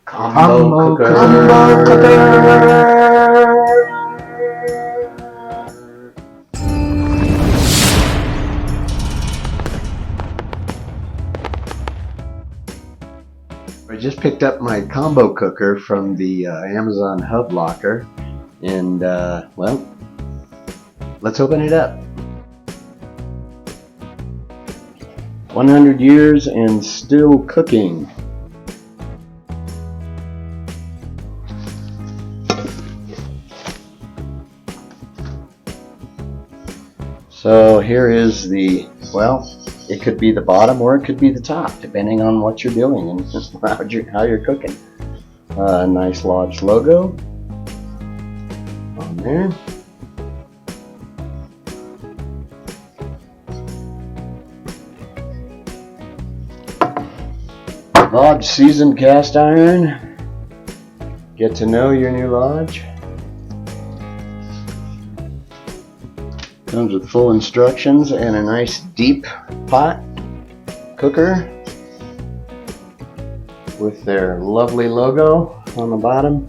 Combo cooker. I just picked up my combo cooker from the Amazon Hub Locker, and well, let's open it up. 100 years and still cooking. So here is the, well, it could be the bottom or it could be the top, depending on what you're doing and how you're cooking. Nice Lodge logo on there. Lodge seasoned cast iron. Get to know your new Lodge. Comes with full instructions and a nice deep pot cooker with their lovely logo on the bottom.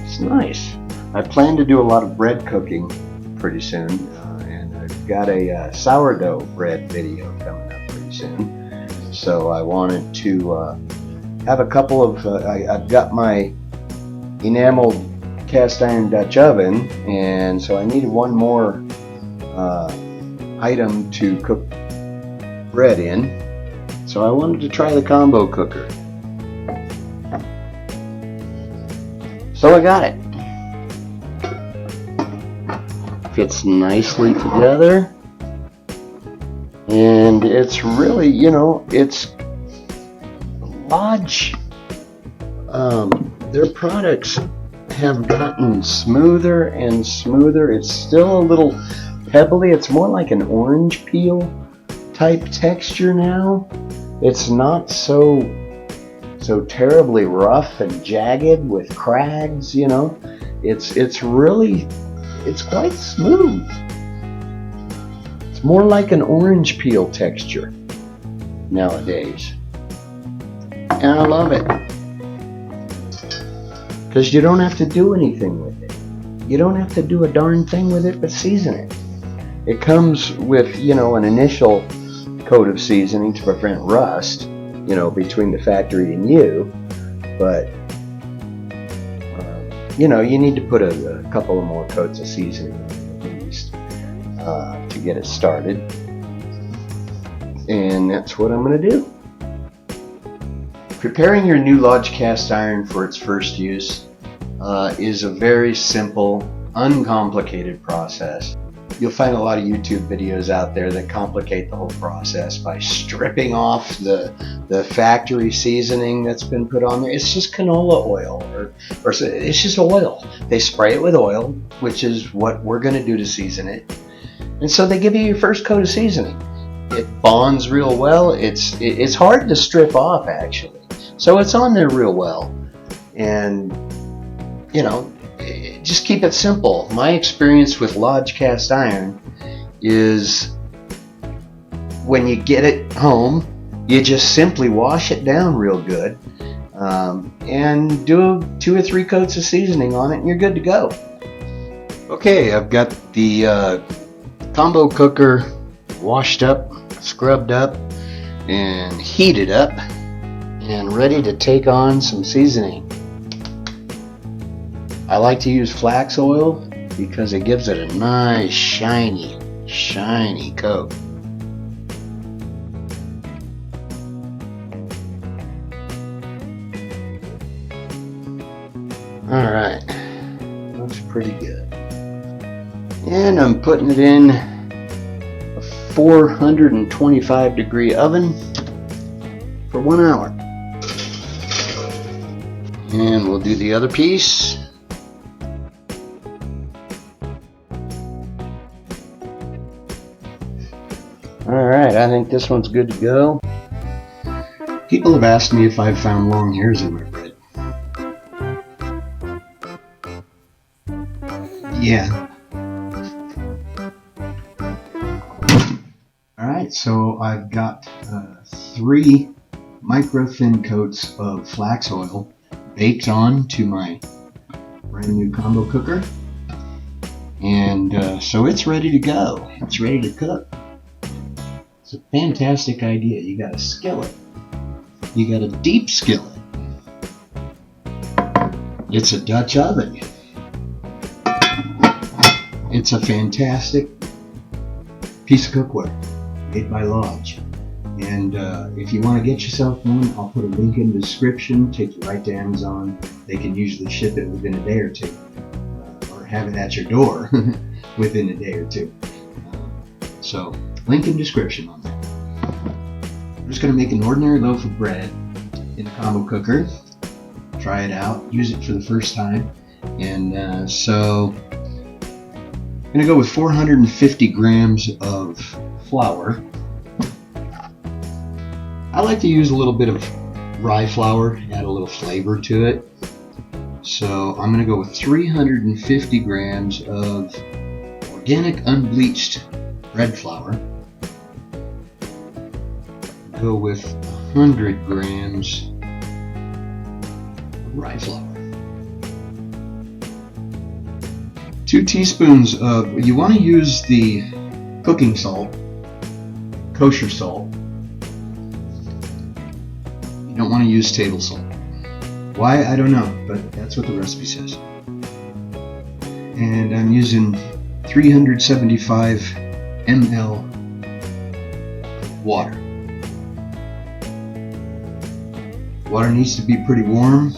It's nice. I plan to do a lot of bread cooking pretty soon, and I've got a sourdough bread video coming up pretty soon. So I wanted to have a couple of, I've got my enameled cast iron Dutch oven, and so I needed one more item to cook bread in, so I wanted to try the combo cooker. So I got it. Fits nicely together, and it's really, you know, it's Lodge, their products have gotten smoother and smoother. It's still a little pebbly. It's more like an orange peel type texture now. It's not so terribly rough and jagged with crags, you know. It's quite smooth. It's more like an orange peel texture nowadays, and I love it. Because you don't have to do anything with it. You don't have to do a darn thing with it but season it. It comes with, you know, an initial coat of seasoning to prevent rust, you know, between the factory and you. But, you know, you need to put a couple of more coats of seasoning at least to get it started. And that's what I'm going to do. Preparing your new Lodge cast iron for its first use is a very simple, uncomplicated process. You'll find a lot of YouTube videos out there that complicate the whole process by stripping off the factory seasoning that's been put on there. It's just canola oil, or it's just oil. They spray it with oil, which is what we're going to do to season it. And so they give you your first coat of seasoning. It bonds real well. It's hard to strip off, actually. So it's on there real well, and you know, just keep it simple. My experience with Lodge cast iron is when you get it home, you just simply wash it down real good and do 2 or 3 coats of seasoning on it, and you're good to go. Okay, I've got the combo cooker washed up, scrubbed up, and heated up, and ready to take on some seasoning. I like to use flax oil because it gives it a nice shiny coat. Alright, looks pretty good. And I'm putting it in a 425 degree oven for 1 hour. And we'll do the other piece. Alright, I think this one's good to go. People have asked me if I've found long hairs in my bread. Yeah. Alright, so I've got 3 micro thin coats of flax oil baked on to my brand new combo cooker. And so it's ready to go. It's ready to cook. It's a fantastic idea. You got a skillet. You got a deep skillet. It's a Dutch oven. It's a fantastic piece of cookware made by Lodge. And if you want to get yourself one, I'll put a link in the description. Take you right to Amazon. They can usually ship it within a day or two. Have it at your door within a day or two. So, link in description on that. I'm just going to make an ordinary loaf of bread in the combo cooker. Try it out. Use it for the first time. And so, I'm going to go with 450 grams of flour. I like to use a little bit of rye flour, add a little flavor to it. So I'm going to go with 350 grams of organic unbleached bread flour. Go with 100 grams of rye flour. 2 teaspoons of, you want to use the cooking salt, kosher salt. You don't want to use table salt. Why? I don't know, but that's what the recipe says. And I'm using 375 ml water. Water needs to be pretty warm,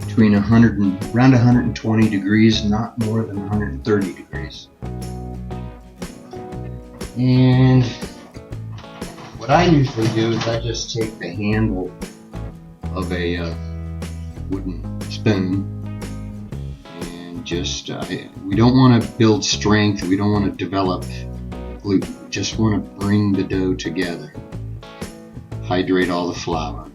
between around 120 degrees, not more than 130 degrees. And what I usually do is I just take the handle of a wooden spoon and just we don't want to build strength, we don't want to develop gluten, we just want to bring the dough together, hydrate all the flour,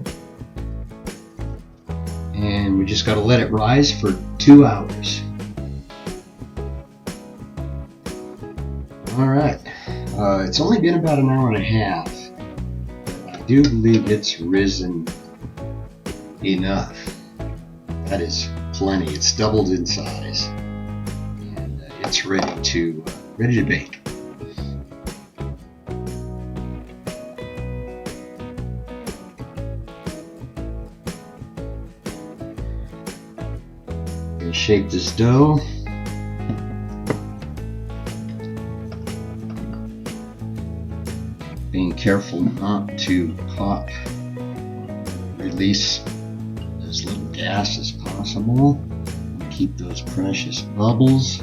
and we just got to let it rise for 2 hours. Alright, it's only been about an hour and a half. I do believe it's risen enough. That is plenty. It's doubled in size, and it's ready to bake. Gonna shape this dough. Being careful not to pop, release as little gas as possible. Keep those precious bubbles.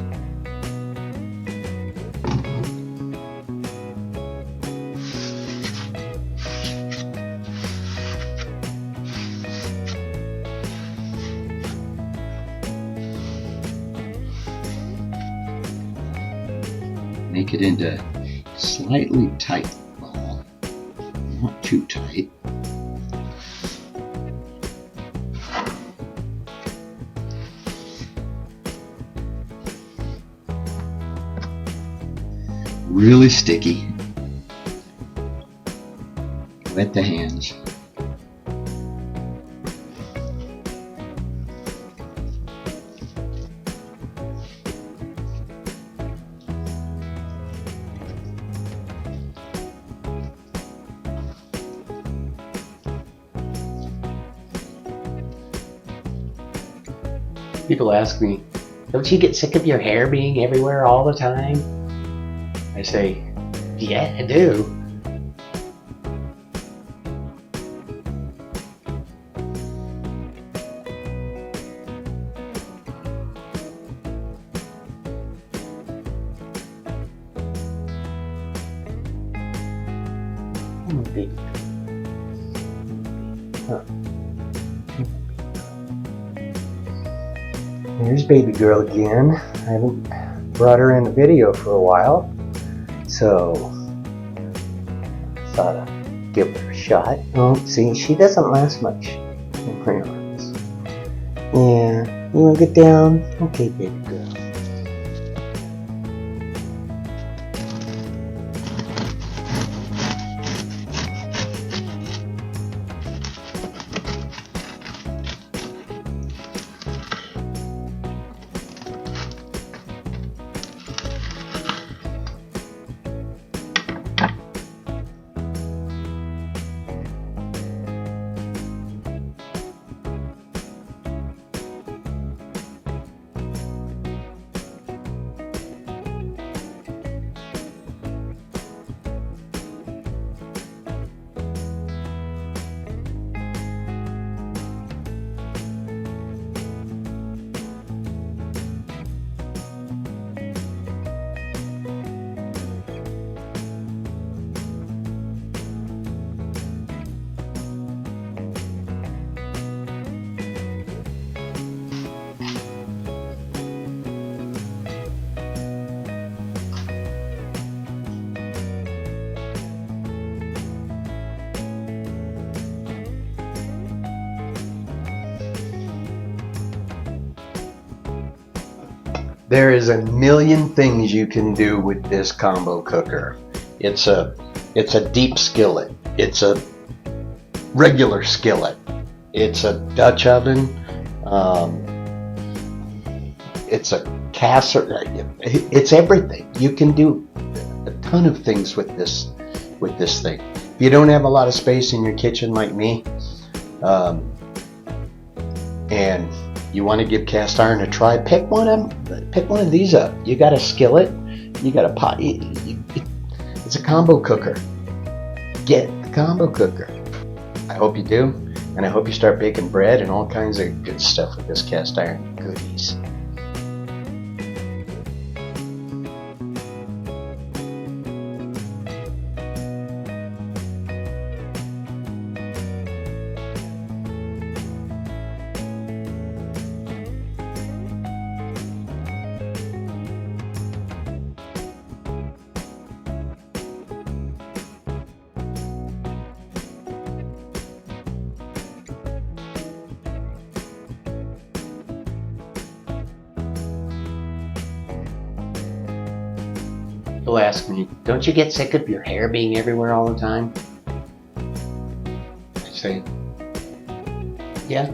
Make it into slightly tight ball, not too tight. Really sticky. Wet the hands. People ask me, don't you get sick of your hair being everywhere all the time? I say, yeah, I do. Come on, baby. Huh. Here's baby girl again. I haven't brought her in a video for a while, so thought I'd give her a shot. Oh, see, she doesn't last much in my arms. Yeah, you wanna get down? Okay, baby girl. There is a million things you can do with this combo cooker. It's a deep skillet. It's a regular skillet. It's a Dutch oven. It's a casserole. It's everything. You can do a ton of things with this thing. If you don't have a lot of space in your kitchen like me, and you want to give cast iron a try, pick one of these up. You got a skillet, you got a pot. It's a combo cooker. Get the combo cooker. I hope you do, and I hope you start baking bread and all kinds of good stuff with this cast iron goodies. People ask me, don't you get sick of your hair being everywhere all the time? I say, yeah,